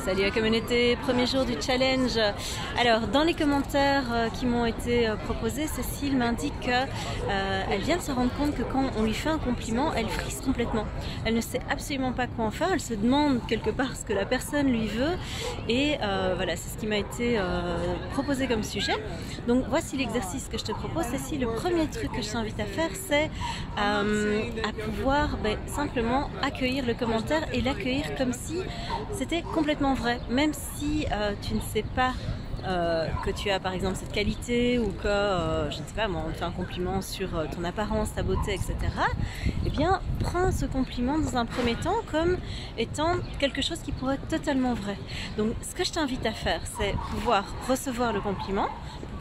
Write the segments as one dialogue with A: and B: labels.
A: Salut la communauté, premier jour du challenge. Alors dans les commentaires qui m'ont été proposés, Cécile m'indique qu'elle vient de se rendre compte que quand on lui fait un compliment, elle frise complètement. Elle ne sait absolument pas quoi en faire, elle se demande quelque part ce que la personne lui veut et voilà, c'est ce qui m'a été proposé comme sujet. Donc voici l'exercice que je te propose. Cécile, le premier truc que je t'invite à faire, c'est à pouvoir simplement accueillir le commentaire et l'accueillir comme si c'était complètement vrai, même si tu ne sais pas que tu as par exemple cette qualité ou que, je ne sais pas moi, on te fait un compliment sur ton apparence, ta beauté, etc. Eh bien, prends ce compliment dans un premier temps comme étant quelque chose qui pourrait être totalement vrai. Donc, ce que je t'invite à faire, c'est pouvoir recevoir le compliment,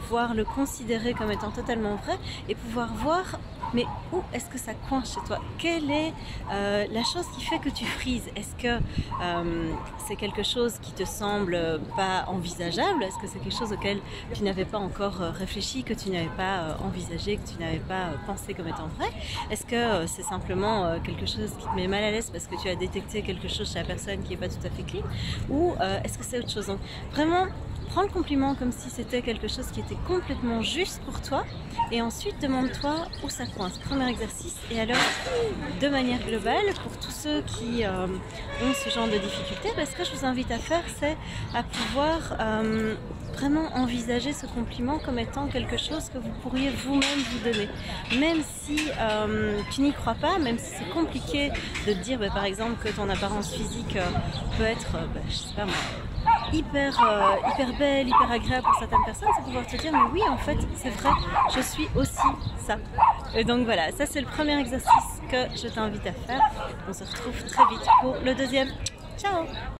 A: pouvoir le considérer comme étant totalement vrai et pouvoir voir mais où est-ce que ça coince chez toi? Quelle est la chose qui fait que tu frises? Est-ce que c'est quelque chose qui te semble pas envisageable? Est-ce que c'est quelque chose auquel tu n'avais pas encore réfléchi, que tu n'avais pas envisagé, que tu n'avais pas pensé comme étant vrai? Est-ce que c'est simplement quelque chose qui te met mal à l'aise parce que tu as détecté quelque chose chez la personne qui n'est pas tout à fait clean? Ou est-ce que c'est autre chose? Donc vraiment, prends le compliment comme si c'était quelque chose qui était complètement juste pour toi et ensuite demande-toi où ça coince. Premier exercice. Et alors, de manière globale, pour tous ceux qui ont ce genre de difficultés, ce que je vous invite à faire, c'est à pouvoir vraiment envisager ce compliment comme étant quelque chose que vous pourriez vous-même vous donner. Même si tu n'y crois pas, même si c'est compliqué de te dire par exemple que ton apparence physique peut être, je sais pas moi, hyper belle, hyper agréable pour certaines personnes, c'est pouvoir te dire mais oui en fait c'est vrai, je suis aussi ça. Et donc voilà, ça c'est le premier exercice que je t'invite à faire. On se retrouve très vite pour le deuxième. Ciao!